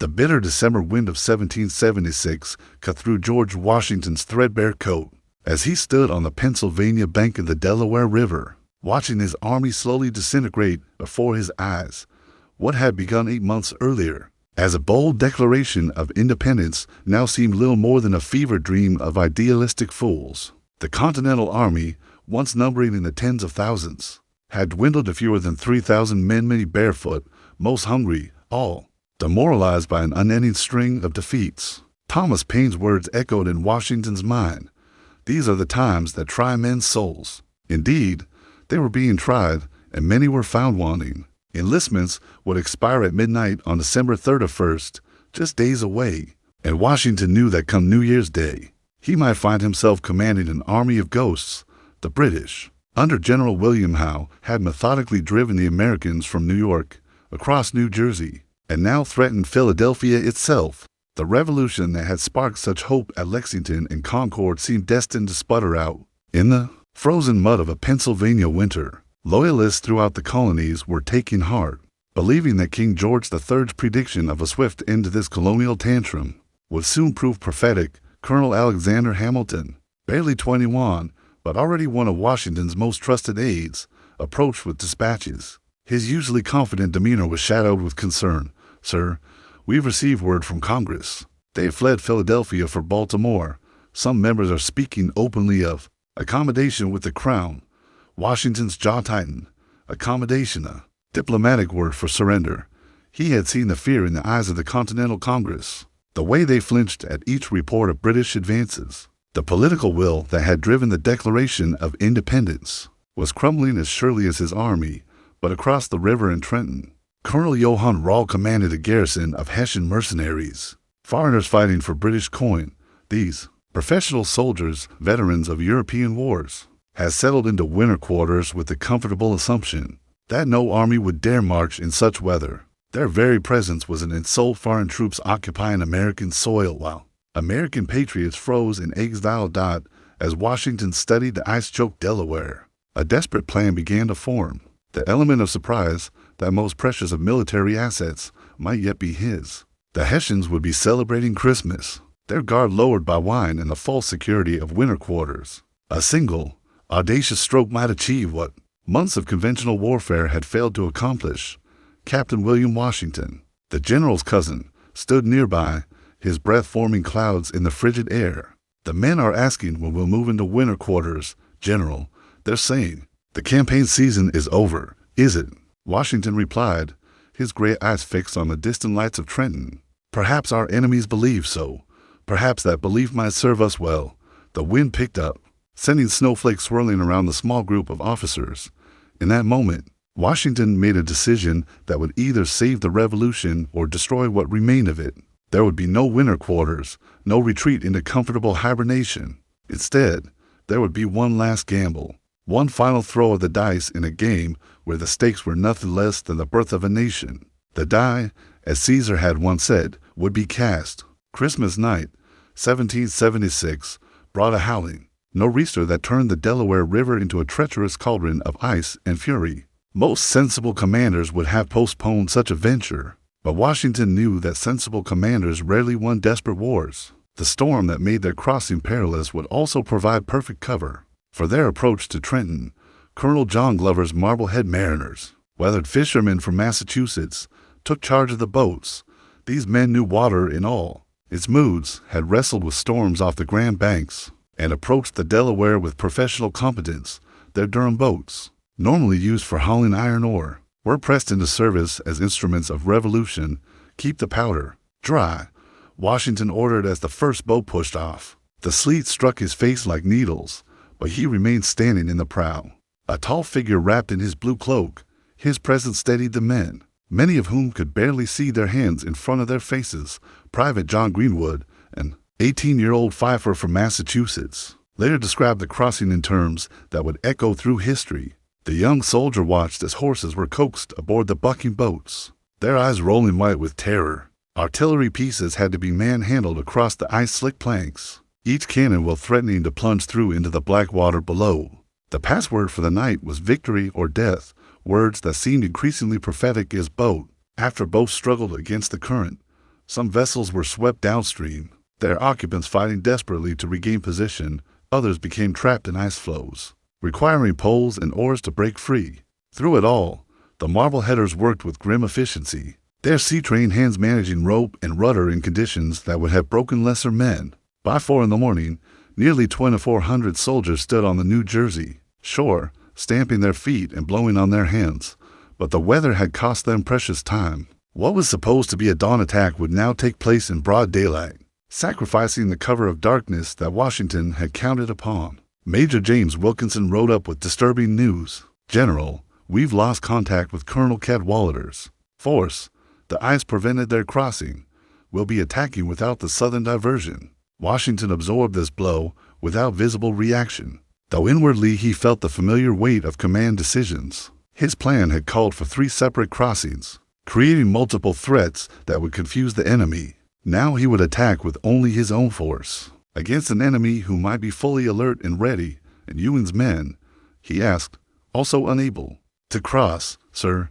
The bitter December wind of 1776 cut through George Washington's threadbare coat as he stood on the Pennsylvania bank of the Delaware River, watching his army slowly disintegrate before his eyes. What had begun 8 months earlier as a bold declaration of independence now seemed little more than a fever dream of idealistic fools. The Continental Army, once numbering in the tens of thousands, had dwindled to fewer than 3,000 men, many barefoot, most hungry, all demoralized by an unending string of defeats. Thomas Paine's words echoed in Washington's mind. These are the times that try men's souls. Indeed, they were being tried, and many were found wanting. Enlistments would expire at midnight on December 3rd or 1st, just days away, and Washington knew that come New Year's Day, he might find himself commanding an army of ghosts. The British, under General William Howe, had methodically driven the Americans from New York across New Jersey, and now threatened Philadelphia itself. The revolution that had sparked such hope at Lexington and Concord seemed destined to sputter out. In the frozen mud of a Pennsylvania winter, Loyalists throughout the colonies were taking heart, believing that King George III's prediction of a swift end to this colonial tantrum would soon prove prophetic. Colonel Alexander Hamilton, barely 21, but already one of Washington's most trusted aides, approached with dispatches. His usually confident demeanor was shadowed with concern. "Sir, we've received word from Congress. They have fled Philadelphia for Baltimore. Some members are speaking openly of accommodation with the Crown." Washington's jaw tightened. Accommodation, a diplomatic word for surrender. He had seen the fear in the eyes of the Continental Congress, the way they flinched at each report of British advances. The political will that had driven the Declaration of Independence was crumbling as surely as his army, but across the river in Trenton, Colonel Johann Rall commanded a garrison of Hessian mercenaries, foreigners fighting for British coin. These professional soldiers, veterans of European wars, had settled into winter quarters with the comfortable assumption that no army would dare march in such weather. Their very presence was an insult. Foreign troops occupying American soil while American patriots froze in exile. As Washington studied the ice-choked Delaware, a desperate plan began to form. The element of surprise, that most precious of military assets, might yet be his. The Hessians would be celebrating Christmas, their guard lowered by wine and the false security of winter quarters. A single, audacious stroke might achieve what months of conventional warfare had failed to accomplish. Captain William Washington, the general's cousin, stood nearby, his breath forming clouds in the frigid air. "The men are asking when we'll move into winter quarters, General. They're saying, the campaign season is over, is it?" Washington replied, his gray eyes fixed on the distant lights of Trenton. "Perhaps our enemies believe so. Perhaps that belief might serve us well." The wind picked up, sending snowflakes swirling around the small group of officers. In that moment, Washington made a decision that would either save the revolution or destroy what remained of it. There would be no winter quarters, no retreat into comfortable hibernation. Instead, there would be one last gamble, one final throw of the dice in a game where the stakes were nothing less than the birth of a nation. The die, as Caesar had once said, would be cast. Christmas night, 1776, brought a howling nor'easter that turned the Delaware River into a treacherous cauldron of ice and fury. Most sensible commanders would have postponed such a venture, but Washington knew that sensible commanders rarely won desperate wars. The storm that made their crossing perilous would also provide perfect cover for their approach to Trenton. Colonel John Glover's Marblehead mariners, weathered fishermen from Massachusetts, took charge of the boats. These men knew water in all its moods, had wrestled with storms off the Grand Banks, and approached the Delaware with professional competence. Their Durham boats, normally used for hauling iron ore, were pressed into service as instruments of revolution. "Keep the powder dry," Washington ordered as the first boat pushed off. The sleet struck his face like needles, but he remained standing in the prow, a tall figure wrapped in his blue cloak. His presence steadied the men, many of whom could barely see their hands in front of their faces. Private John Greenwood, an 18-year-old fifer from Massachusetts, later described the crossing in terms that would echo through history. The young soldier watched as horses were coaxed aboard the bucking boats, their eyes rolling white with terror. Artillery pieces had to be manhandled across the ice-slick planks, each cannon while threatening to plunge through into the black water below. The password for the night was victory or death, words that seemed increasingly prophetic as boat after boat struggled against the current. Some vessels were swept downstream, their occupants fighting desperately to regain position. Others became trapped in ice floes, requiring poles and oars to break free. Through it all, the Marbleheaders worked with grim efficiency, their sea-trained hands managing rope and rudder in conditions that would have broken lesser men. By 4 a.m, nearly 2,400 soldiers stood on the New Jersey shore, stamping their feet and blowing on their hands. But the weather had cost them precious time. What was supposed to be a dawn attack would now take place in broad daylight, sacrificing the cover of darkness that Washington had counted upon. Major James Wilkinson rode up with disturbing news. "General, we've lost contact with Colonel Cadwallader's force. The ice prevented their crossing. We'll be attacking without the southern diversion." Washington absorbed this blow without visible reaction, though inwardly he felt the familiar weight of command decisions. His plan had called for 3 separate crossings, creating multiple threats that would confuse the enemy. Now he would attack with only his own force, against an enemy who might be fully alert and ready. And Ewing's men, he asked, also unable to cross, "Sir,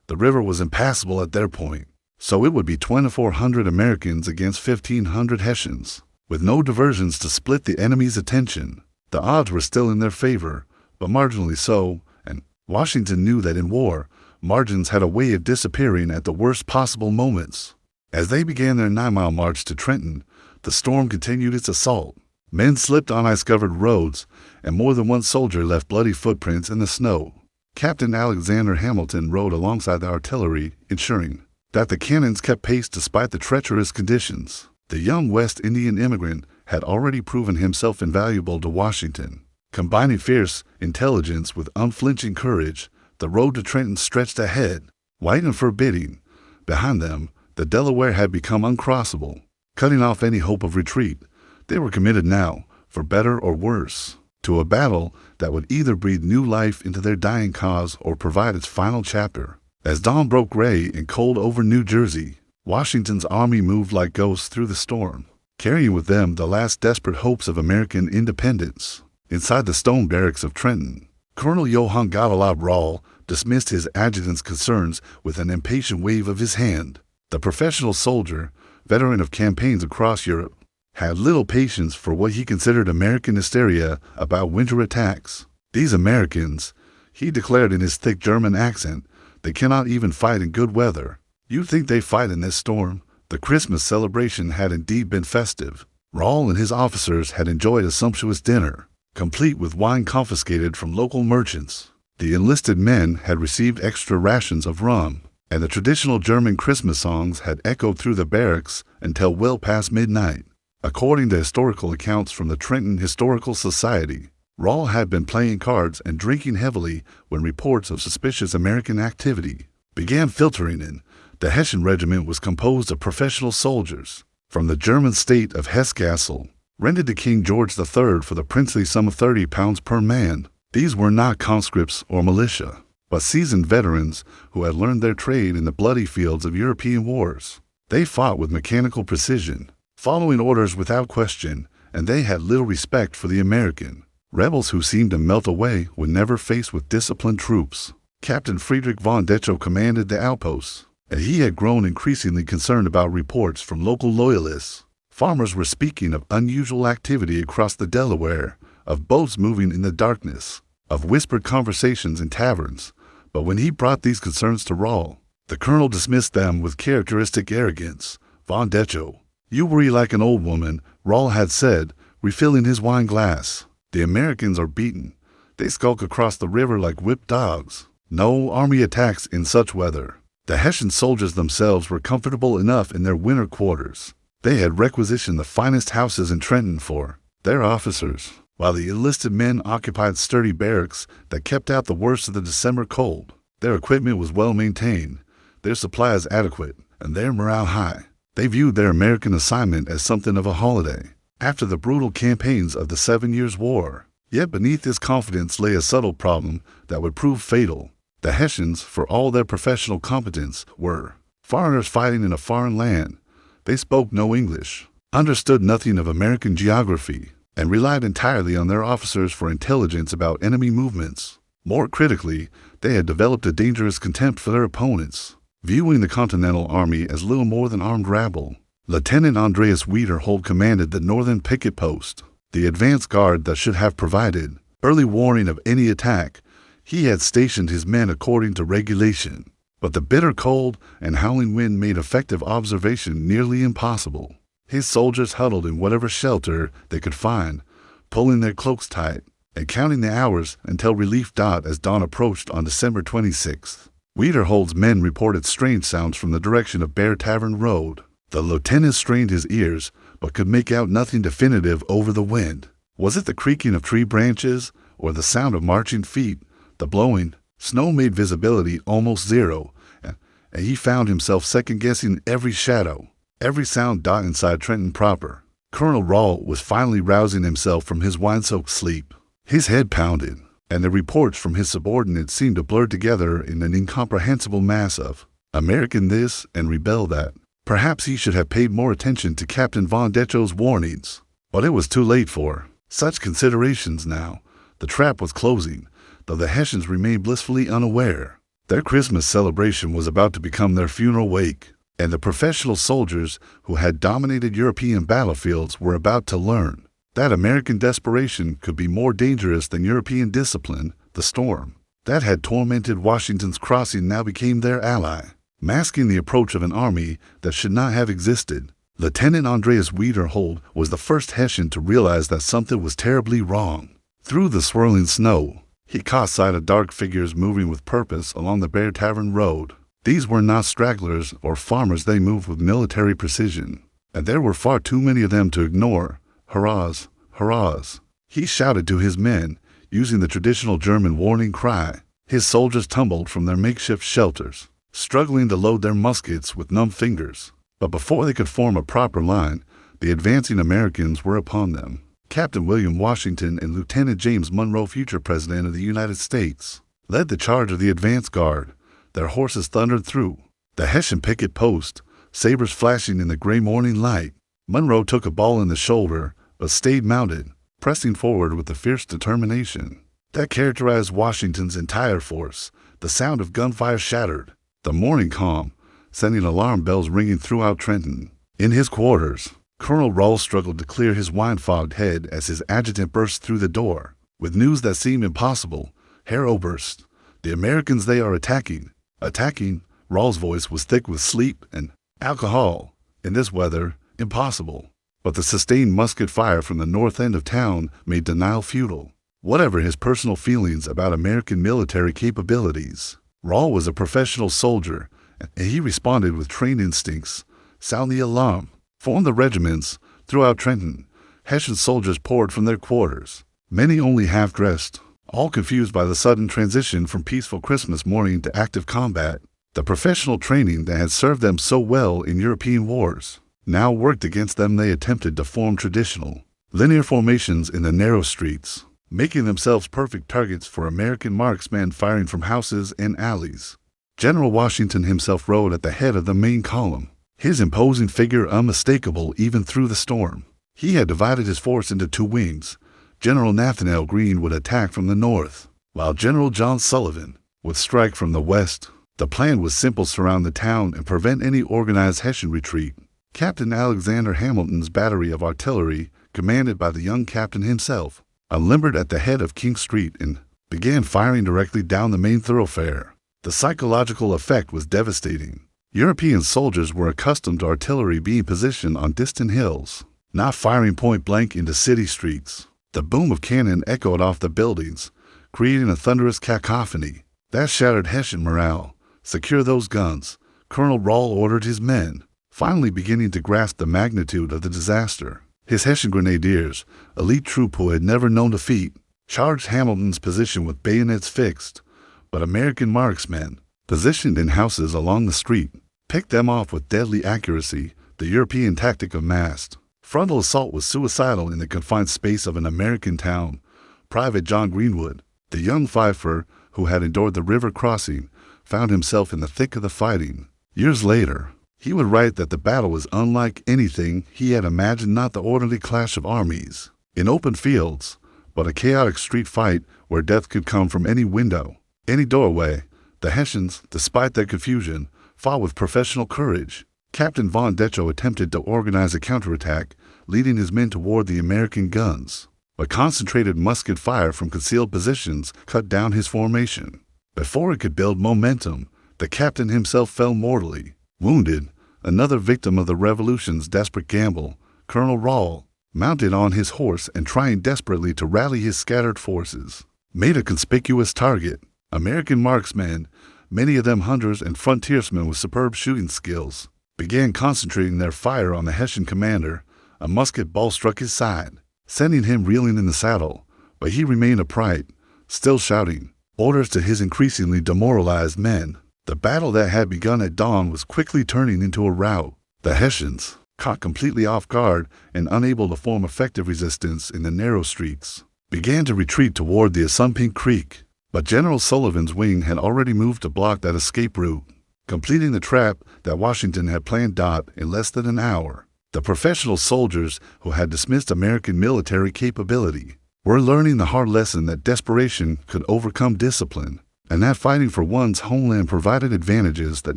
the river was impassable at their point, so it would be 2,400 Americans against 1,500 Hessians, with no diversions to split the enemy's attention." The odds were still in their favor, but marginally so, and Washington knew that in war, margins had a way of disappearing at the worst possible moments. As they began their 9-mile march to Trenton, the storm continued its assault. Men slipped on ice-covered roads, and more than one soldier left bloody footprints in the snow. Captain Alexander Hamilton rode alongside the artillery, ensuring that the cannons kept pace despite the treacherous conditions. The young West Indian immigrant had already proven himself invaluable to Washington. Combining fierce intelligence with unflinching courage, the road to Trenton stretched ahead, white and forbidding. Behind them, the Delaware had become uncrossable, cutting off any hope of retreat. They were committed now, for better or worse, to a battle that would either breathe new life into their dying cause or provide its final chapter. As dawn broke gray and cold over New Jersey, Washington's army moved like ghosts through the storm, carrying with them the last desperate hopes of American independence. Inside the stone barracks of Trenton, Colonel Johann Gottlob Rall dismissed his adjutant's concerns with an impatient wave of his hand. The professional soldier, veteran of campaigns across Europe, had little patience for what he considered American hysteria about winter attacks. "These Americans," he declared in his thick German accent, "they cannot even fight in good weather. You think they fight in this storm?" The Christmas celebration had indeed been festive. Rall and his officers had enjoyed a sumptuous dinner, complete with wine confiscated from local merchants. The enlisted men had received extra rations of rum, and the traditional German Christmas songs had echoed through the barracks until well past midnight. According to historical accounts from the Trenton Historical Society, Rall had been playing cards and drinking heavily when reports of suspicious American activity began filtering in. The Hessian regiment was composed of professional soldiers from the German state of Hesse-Kassel, rented to King George III for the princely sum of 30 pounds per man. These were not conscripts or militia, but seasoned veterans who had learned their trade in the bloody fields of European wars. They fought with mechanical precision, following orders without question, and they had little respect for the American rebels who seemed to melt away when never faced with disciplined troops. Captain Friedrich von Dechow commanded the outposts, and he had grown increasingly concerned about reports from local loyalists. Farmers were speaking of unusual activity across the Delaware, of boats moving in the darkness, of whispered conversations in taverns. But when he brought these concerns to Rall, the colonel dismissed them with characteristic arrogance. "Von Dechow, you worry like an old woman," Rall had said, refilling his wine glass. "The Americans are beaten. They skulk across the river like whipped dogs. No army attacks in such weather." The Hessian soldiers themselves were comfortable enough in their winter quarters. They had requisitioned the finest houses in Trenton for their officers, while the enlisted men occupied sturdy barracks that kept out the worst of the December cold. Their equipment was well maintained, their supplies adequate, and their morale high. They viewed their American assignment as something of a holiday after the brutal campaigns of the 7 Years' War. Yet beneath this confidence lay a subtle problem that would prove fatal. The Hessians, for all their professional competence, were foreigners fighting in a foreign land. They spoke no English, understood nothing of American geography, and relied entirely on their officers for intelligence about enemy movements. More critically, they had developed a dangerous contempt for their opponents, viewing the Continental Army as little more than armed rabble. Lieutenant Andreas Wiederhold commanded the northern picket post, the advance guard that should have provided early warning of any attack. He had stationed his men according to regulation, but the bitter cold and howling wind made effective observation nearly impossible. His soldiers huddled in whatever shelter they could find, pulling their cloaks tight and counting the hours until relief as dawn approached on December 26th. Wiederhold's men reported strange sounds from the direction of Bear Tavern Road. The lieutenant strained his ears, but could make out nothing definitive over the wind. Was it the creaking of tree branches or the sound of marching feet? The blowing snow made visibility almost zero, and he found himself second-guessing every shadow, every sound inside Trenton proper. Colonel Rahl was finally rousing himself from his wine-soaked sleep. His head pounded, and the reports from his subordinates seemed to blur together in an incomprehensible mass of American this and rebel that. Perhaps he should have paid more attention to Captain von Decho's warnings, but it was too late for such considerations now. The trap was closing, though the Hessians remained blissfully unaware. Their Christmas celebration was about to become their funeral wake, and the professional soldiers who had dominated European battlefields were about to learn that American desperation could be more dangerous than European discipline. The storm that had tormented Washington's crossing now became their ally, masking the approach of an army that should not have existed. Lieutenant Andreas Wiederhold was the first Hessian to realize that something was terribly wrong. Through the swirling snow, he caught sight of dark figures moving with purpose along the Bear Tavern Road. These were not stragglers or farmers. They moved with military precision, and there were far too many of them to ignore. Hurrahs! Hurrahs! He shouted to his men, using the traditional German warning cry. His soldiers tumbled from their makeshift shelters, struggling to load their muskets with numb fingers. But before they could form a proper line, the advancing Americans were upon them. Captain William Washington and Lieutenant James Monroe, future President of the United States, led the charge of the advance guard. Their horses thundered through the Hessian picket post, sabers flashing in the gray morning light. Monroe took a ball in the shoulder, but stayed mounted, pressing forward with the fierce determination that characterized Washington's entire force. The sound of gunfire shattered the morning calm, sending alarm bells ringing throughout Trenton. In his quarters, Colonel Rahl struggled to clear his wine-fogged head as his adjutant burst through the door with news that seemed impossible. Herr Oberst, the Americans, they are attacking. Attacking? Rahl's voice was thick with sleep and alcohol. In this weather, impossible. But the sustained musket fire from the north end of town made denial futile. Whatever his personal feelings about American military capabilities, Rahl was a professional soldier, and he responded with trained instincts. Sound the alarm. Form the regiments. Throughout Trenton, Hessian soldiers poured from their quarters, many only half-dressed, all confused by the sudden transition from peaceful Christmas morning to active combat. The professional training that had served them so well in European wars now worked against them. They attempted to form traditional, linear formations in the narrow streets, making themselves perfect targets for American marksmen firing from houses and alleys. General Washington himself rode at the head of the main column, his imposing figure unmistakable even through the storm. He had divided his force into two wings. General Nathanael Greene would attack from the north, while General John Sullivan would strike from the west. The plan was simple: surround the town and prevent any organized Hessian retreat. Captain Alexander Hamilton's battery of artillery, commanded by the young captain himself, unlimbered at the head of King Street and began firing directly down the main thoroughfare. The psychological effect was devastating. European soldiers were accustomed to artillery being positioned on distant hills, not firing point blank into city streets. The boom of cannon echoed off the buildings, creating a thunderous cacophony that shattered Hessian morale. Secure those guns, Colonel Rahl ordered his men, finally beginning to grasp the magnitude of the disaster. His Hessian grenadiers, elite troop who had never known defeat, charged Hamilton's position with bayonets fixed, but American marksmen, positioned in houses along the street, picked them off with deadly accuracy. The European tactic of massed frontal assault was suicidal in the confined space of an American town. Private John Greenwood, the young fifer who had endured the river crossing, found himself in the thick of the fighting. Years later, he would write that the battle was unlike anything he had imagined, not the orderly clash of armies in open fields, but a chaotic street fight where death could come from any window, any doorway. The Hessians, despite their confusion, fought with professional courage. Captain von Decho attempted to organize a counterattack, leading his men toward the American guns, but concentrated musket fire from concealed positions cut down his formation. Before it could build momentum, the captain himself fell mortally wounded. Another victim of the revolution's desperate gamble, Colonel Rahl, mounted on his horse and trying desperately to rally his scattered forces, made a conspicuous target. American marksmen, many of them hunters and frontiersmen with superb shooting skills, began concentrating their fire on the Hessian commander. A musket ball struck his side, sending him reeling in the saddle, but he remained upright, still shouting orders to his increasingly demoralized men. The battle that had begun at dawn was quickly turning into a rout. The Hessians, caught completely off guard and unable to form effective resistance in the narrow streets, began to retreat toward the Assunpink Creek, but General Sullivan's wing had already moved to block that escape route, completing the trap that Washington had planned out in less than an hour. The professional soldiers who had dismissed American military capability were learning the hard lesson that desperation could overcome discipline, and that fighting for one's homeland provided advantages that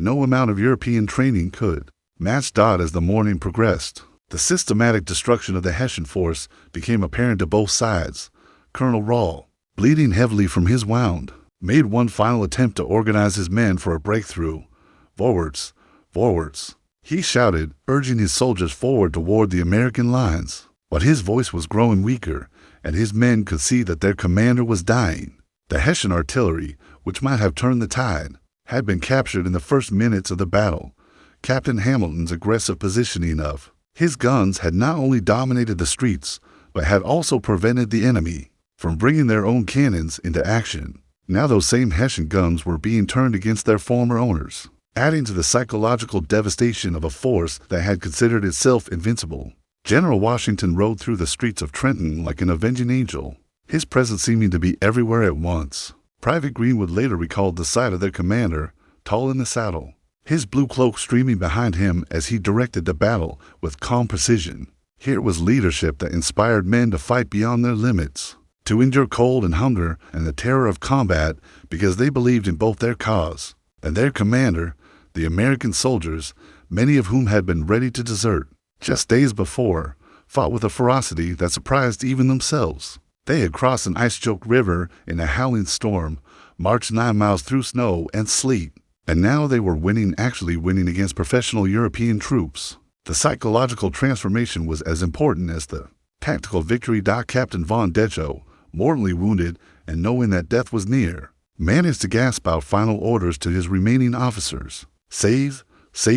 no amount of European training could match. As the morning progressed, the systematic destruction of the Hessian force became apparent to both sides. Colonel Rahl, bleeding heavily from his wound, made one final attempt to organize his men for a breakthrough. "Forwards! Forwards!" he shouted, urging his soldiers forward toward the American lines. But his voice was growing weaker, and his men could see that their commander was dying. The Hessian artillery, which might have turned the tide, had been captured in the first minutes of the battle. Captain Hamilton's aggressive positioning of his guns had not only dominated the streets, but had also prevented the enemy from bringing their own cannons into action. Now those same Hessian guns were being turned against their former owners, adding to the psychological devastation of a force that had considered itself invincible. General Washington rode through the streets of Trenton like an avenging angel, his presence seeming to be everywhere at once. Private Greenwood later recalled the sight of their commander, tall in the saddle, his blue cloak streaming behind him as he directed the battle with calm precision. Here was leadership that inspired men to fight beyond their limits, to endure cold and hunger and the terror of combat because they believed in both their cause and their commander. The American soldiers, many of whom had been ready to desert just days before, fought with a ferocity that surprised even themselves. They had crossed an ice-choked river in a howling storm, marched 9 miles through snow and sleet, and now they were actually winning against professional European troops. The psychological transformation was as important as the tactical victory. Captain von Decho, mortally wounded and knowing that death was near, managed to gasp out final orders to his remaining officers. Save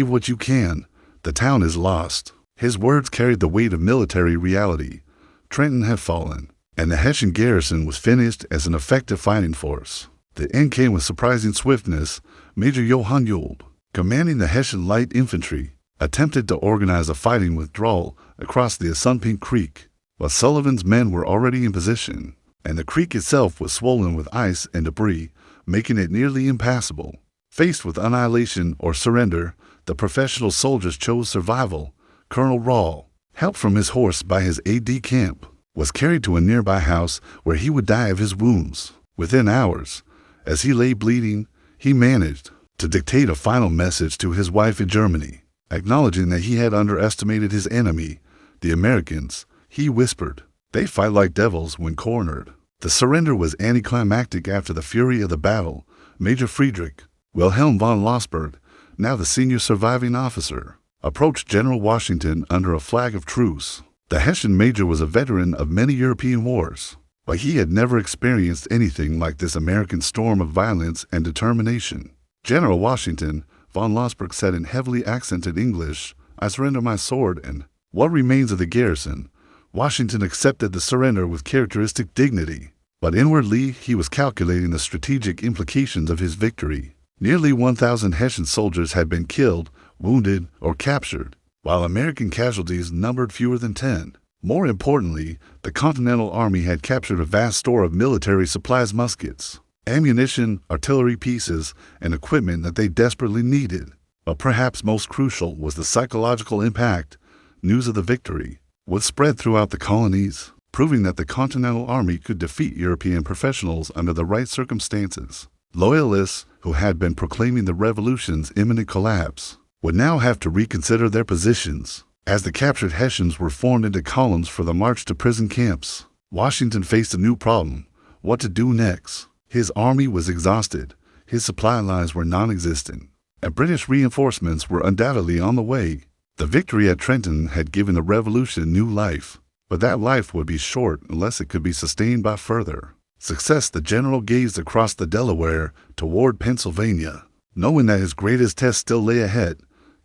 what you can. The town is lost." His words carried the weight of military reality. Trenton had fallen, and the Hessian garrison was finished as an effective fighting force. The end came with surprising swiftness. Major Johann Ewald, commanding the Hessian light infantry, attempted to organize a fighting withdrawal across the Assunpink Creek, but Sullivan's men were already in position, and the creek itself was swollen with ice and debris, making it nearly impassable. Faced with annihilation or surrender, the professional soldiers chose survival. Colonel Rahl, helped from his horse by his aide-de-camp, was carried to a nearby house where he would die of his wounds. Within hours, as he lay bleeding, he managed to dictate a final message to his wife in Germany. Acknowledging that he had underestimated his enemy, the Americans, he whispered, "They fight like devils when cornered." The surrender was anticlimactic. After the fury of the battle, Major Friedrich Wilhelm von Lossberg, now the senior surviving officer, approached General Washington under a flag of truce. The Hessian major was a veteran of many European wars, but he had never experienced anything like this American storm of violence and determination. "General Washington," von Lossberg said in heavily accented English, "I surrender my sword and what remains of the garrison." Washington accepted the surrender with characteristic dignity, but inwardly he was calculating the strategic implications of his victory. Nearly 1,000 Hessian soldiers had been killed, wounded, or captured, while American casualties numbered fewer than 10. More importantly, the Continental Army had captured a vast store of military supplies, muskets, ammunition, artillery pieces, and equipment that they desperately needed. But perhaps most crucial was the psychological impact. News of the victory would spread throughout the colonies, proving that the Continental Army could defeat European professionals under the right circumstances. Loyalists, who had been proclaiming the revolution's imminent collapse, would now have to reconsider their positions, as the captured Hessians were formed into columns for the march to prison camps. Washington faced a new problem: what to do next. His army was exhausted, his supply lines were non-existent, and British reinforcements were undoubtedly on the way. The victory at Trenton had given the revolution new life, but that life would be short unless it could be sustained by further success. The general gazed across the Delaware toward Pennsylvania, knowing that his greatest test still lay ahead.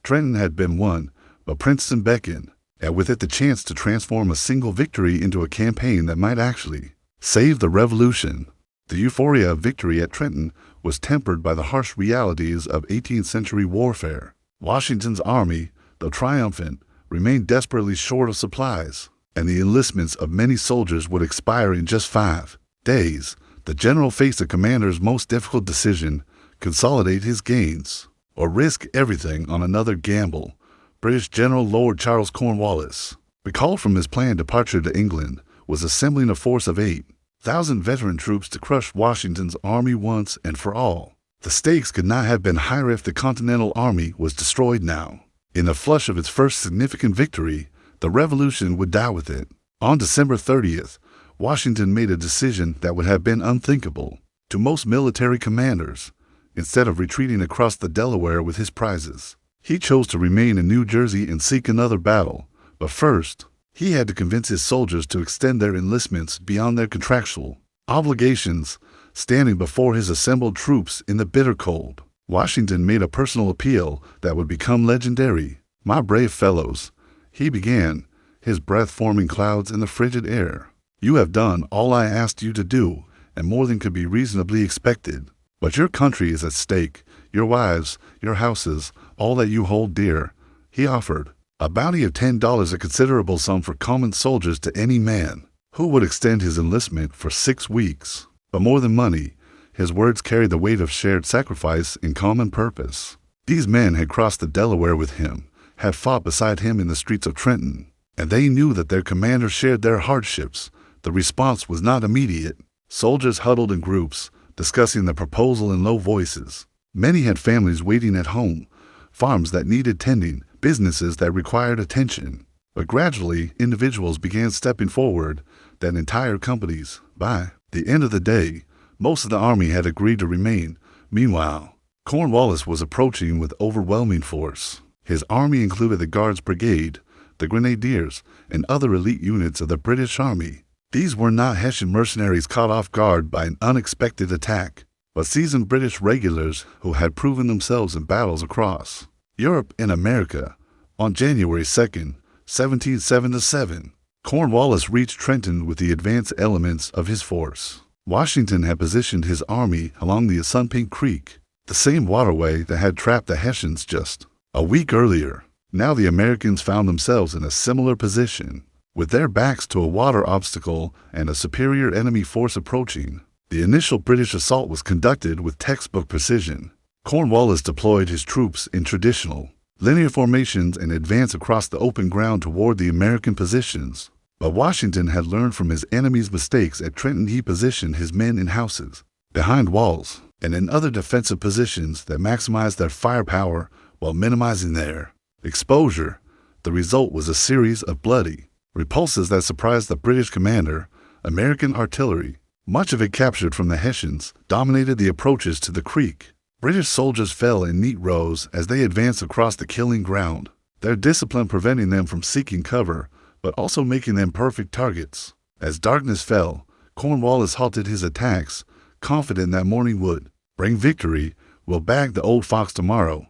Trenton had been won, but Princeton beckoned, and with it the chance to transform a single victory into a campaign that might actually save the revolution. The euphoria of victory at Trenton was tempered by the harsh realities of 18th century warfare. Washington's army, though triumphant, remained desperately short of supplies, and the enlistments of many soldiers would expire in just 5 days. The general faced the commander's most difficult decision: consolidate his gains, or risk everything on another gamble. British General Lord Charles Cornwallis, recalled from his planned departure to England, was assembling a force of 8,000 veteran troops to crush Washington's army once and for all. The stakes could not have been higher if the Continental Army was destroyed now. In the flush of its first significant victory, the revolution would die with it. On December 30th, Washington made a decision that would have been unthinkable to most military commanders. Instead of retreating across the Delaware with his prizes, he chose to remain in New Jersey and seek another battle. But first, he had to convince his soldiers to extend their enlistments beyond their contractual obligations. Standing before his assembled troops in the bitter cold, Washington made a personal appeal that would become legendary. "My brave fellows," he began, his breath forming clouds in the frigid air, "you have done all I asked you to do, and more than could be reasonably expected. But your country is at stake, your wives, your houses, all that you hold dear." He offered a bounty of $10, a considerable sum for common soldiers, to any man who would extend his enlistment for 6 weeks. But more than money, his words carried the weight of shared sacrifice and common purpose. These men had crossed the Delaware with him, had fought beside him in the streets of Trenton, and they knew that their commander shared their hardships. The response was not immediate. Soldiers huddled in groups, discussing the proposal in low voices. Many had families waiting at home, farms that needed tending, businesses that required attention. But gradually, individuals began stepping forward, then entire companies. By the end of the day, most of the army had agreed to remain. Meanwhile, Cornwallis was approaching with overwhelming force. His army included the Guards Brigade, the Grenadiers, and other elite units of the British Army. These were not Hessian mercenaries caught off guard by an unexpected attack, but seasoned British regulars who had proven themselves in battles across Europe and America. On January 2nd, 1777, Cornwallis reached Trenton with the advance elements of his force. Washington had positioned his army along the Assunpink Creek, the same waterway that had trapped the Hessians just a week earlier. Now the Americans found themselves in a similar position, with their backs to a water obstacle and a superior enemy force approaching. The initial British assault was conducted with textbook precision. Cornwallis deployed his troops in traditional linear formations and advanced across the open ground toward the American positions. But Washington had learned from his enemy's mistakes. At Trenton, he positioned his men in houses, behind walls, and in other defensive positions that maximized their firepower while minimizing their exposure. The result was a series of bloody repulses that surprised the British commander. American artillery, much of it captured from the Hessians, dominated the approaches to the creek. British soldiers fell in neat rows as they advanced across the killing ground, their discipline preventing them from seeking cover, but also making them perfect targets. As darkness fell, Cornwallis halted his attacks, confident that morning would bring victory. "We'll bag the old fox tomorrow,"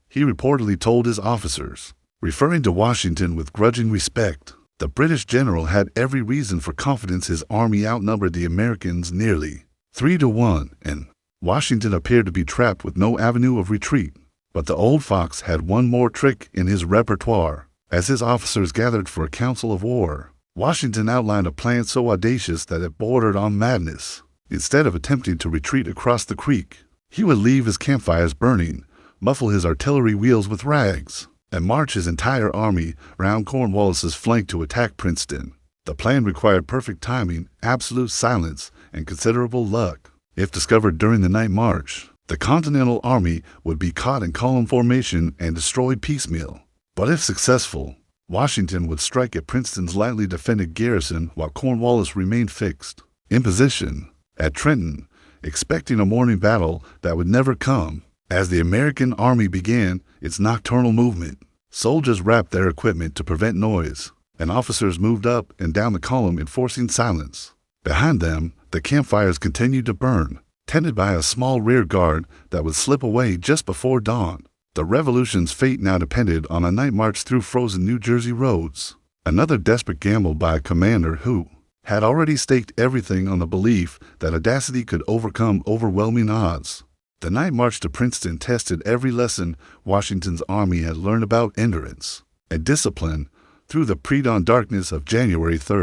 he reportedly told his officers, referring to Washington with grudging respect. The British general had every reason for confidence. His army outnumbered the Americans nearly 3-1, and Washington appeared to be trapped with no avenue of retreat. But the old fox had one more trick in his repertoire. As his officers gathered for a council of war, Washington outlined a plan so audacious that it bordered on madness. Instead of attempting to retreat across the creek, he would leave his campfires burning, muffle his artillery wheels with rags, and march his entire army round Cornwallis's flank to attack Princeton. The plan required perfect timing, absolute silence, and considerable luck. If discovered during the night march, The Continental Army would be caught in column formation and destroyed piecemeal. But if successful, Washington would strike at Princeton's lightly defended garrison while Cornwallis remained fixed, in position, at Trenton, expecting a morning battle that would never come. As the American Army began its nocturnal movement, soldiers wrapped their equipment to prevent noise, and officers moved up and down the column enforcing silence. Behind them, the campfires continued to burn, tended by a small rear guard that would slip away just before dawn. The Revolution's fate now depended on a night march through frozen New Jersey roads, another desperate gamble by a commander who had already staked everything on the belief that audacity could overcome overwhelming odds. The night march to Princeton tested every lesson Washington's army had learned about endurance and discipline through the pre-dawn darkness of January 3,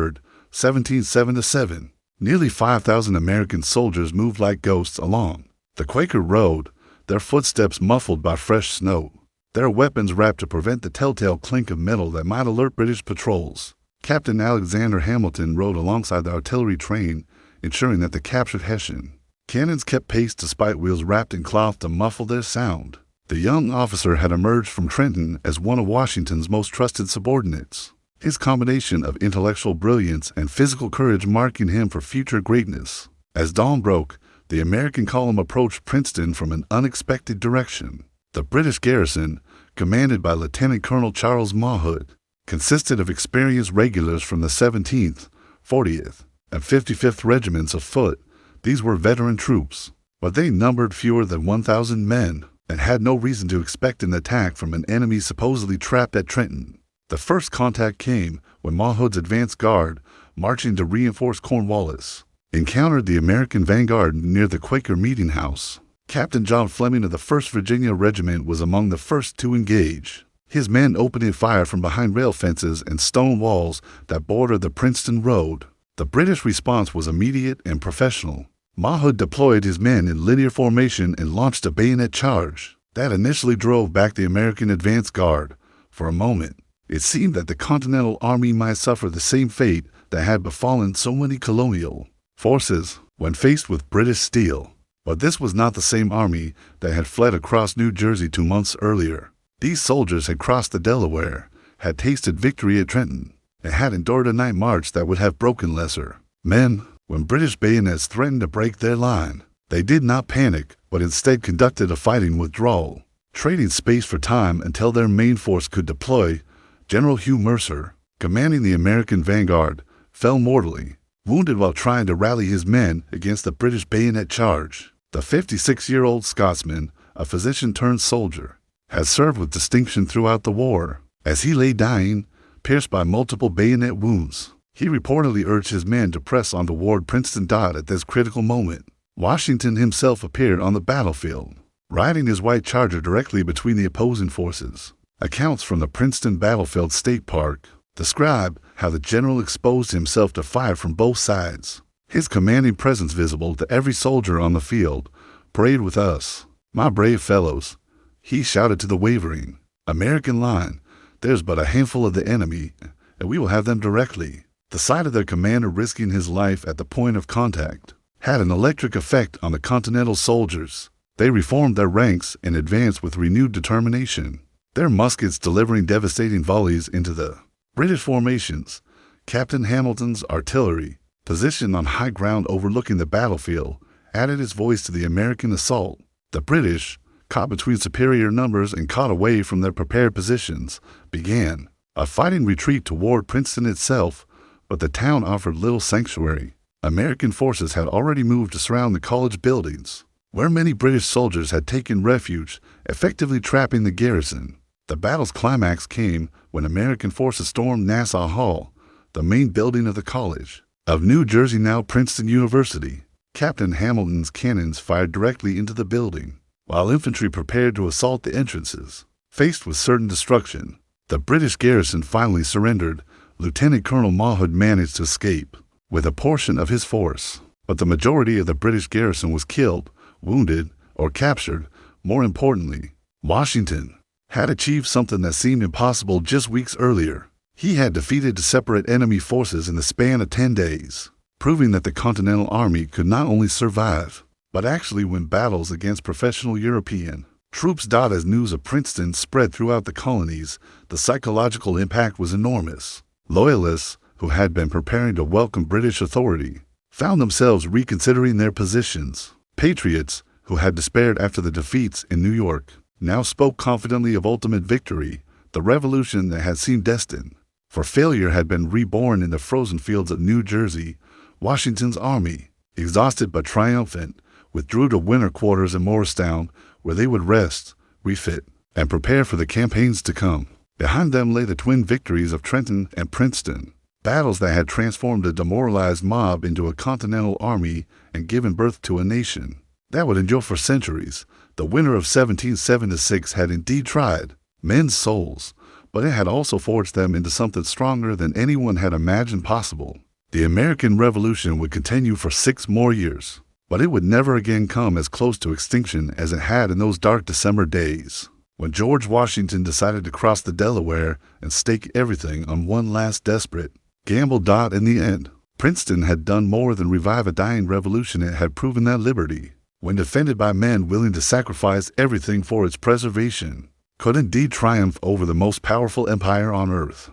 1777. Nearly 5,000 American soldiers moved like ghosts along the Quaker Road, their footsteps muffled by fresh snow, their weapons wrapped to prevent the telltale clink of metal that might alert British patrols. Captain Alexander Hamilton rode alongside the artillery train, ensuring that the captured Hessian cannons kept pace despite wheels wrapped in cloth to muffle their sound. The young officer had emerged from Trenton as one of Washington's most trusted subordinates, his combination of intellectual brilliance and physical courage marking him for future greatness. As dawn broke, the American column approached Princeton from an unexpected direction. The British garrison, commanded by Lieutenant Colonel Charles Mawhood, consisted of experienced regulars from the 17th, 40th, and 55th Regiments of Foot. These were veteran troops, but they numbered fewer than 1,000 men and had no reason to expect an attack from an enemy supposedly trapped at Trenton. The first contact came when Mawhood's advance guard, marching to reinforce Cornwallis, encountered the American vanguard near the Quaker Meeting House. Captain John Fleming of the 1st Virginia Regiment was among the first to engage, his men opening fire from behind rail fences and stone walls that bordered the Princeton Road. The British response was immediate and professional. Mawhood deployed his men in linear formation and launched a bayonet charge that initially drove back the American advance guard. For a moment, it seemed that the Continental Army might suffer the same fate that had befallen so many colonial forces when faced with British steel. But this was not the same army that had fled across New Jersey 2 months earlier. These soldiers had crossed the Delaware, had tasted victory at Trenton, and had endured a night march that would have broken lesser men. When British bayonets threatened to break their line, they did not panic, but instead conducted a fighting withdrawal, trading space for time until their main force could deploy. General Hugh Mercer, commanding the American vanguard, fell mortally, wounded while trying to rally his men against the British bayonet charge. The 56-year-old Scotsman, a physician-turned-soldier, had served with distinction throughout the war. As he lay dying, pierced by multiple bayonet wounds, he reportedly urged his men to press on toward Princeton. At this critical moment, Washington himself appeared on the battlefield, riding his white charger directly between the opposing forces. Accounts from the Princeton Battlefield State Park describe how the general exposed himself to fire from both sides, his commanding presence visible to every soldier on the field. "Parade with us, my brave fellows," he shouted to the wavering American line. "There's but a handful of the enemy, and we will have them directly." The sight of their commander risking his life at the point of contact had an electric effect on the Continental soldiers. They reformed their ranks and advanced with renewed determination, their muskets delivering devastating volleys into the British formations. Captain Hamilton's artillery, positioned on high ground overlooking the battlefield, added its voice to the American assault. The British, caught between superior numbers and caught away from their prepared positions, began a fighting retreat toward Princeton itself, but the town offered little sanctuary. American forces had already moved to surround the college buildings, where many British soldiers had taken refuge, effectively trapping the garrison. The battle's climax came when American forces stormed Nassau Hall, the main building of the College of New Jersey, now Princeton University. Captain Hamilton's cannons fired directly into the building, while infantry prepared to assault the entrances. Faced with certain destruction, the British garrison finally surrendered. Lieutenant Colonel Mawhood managed to escape with a portion of his force, but the majority of the British garrison was killed, wounded, or captured. More importantly, Washington had achieved something that seemed impossible just weeks earlier. He had defeated separate enemy forces in the span of 10 days, proving that the Continental Army could not only survive, but actually win battles against professional European troops. As news of Princeton spread throughout the colonies, the psychological impact was enormous. Loyalists, who had been preparing to welcome British authority, found themselves reconsidering their positions. Patriots, who had despaired after the defeats in New York, now spoke confidently of ultimate victory. The revolution that had seemed destined for failure had been reborn in the frozen fields of New Jersey. Washington's army, exhausted but triumphant, withdrew to winter quarters in Morristown, where they would rest, refit, and prepare for the campaigns to come. Behind them lay the twin victories of Trenton and Princeton, battles that had transformed a demoralized mob into a continental army and given birth to a nation that would endure for centuries. The winter of 1776 had indeed tried men's souls, but it had also forged them into something stronger than anyone had imagined possible. The American Revolution would continue for 6 more years, but it would never again come as close to extinction as it had in those dark December days, when George Washington decided to cross the Delaware and stake everything on one last desperate gamble. In the end, Princeton had done more than revive a dying revolution. It had proven that liberty, when defended by men willing to sacrifice everything for its preservation, could indeed triumph over the most powerful empire on earth.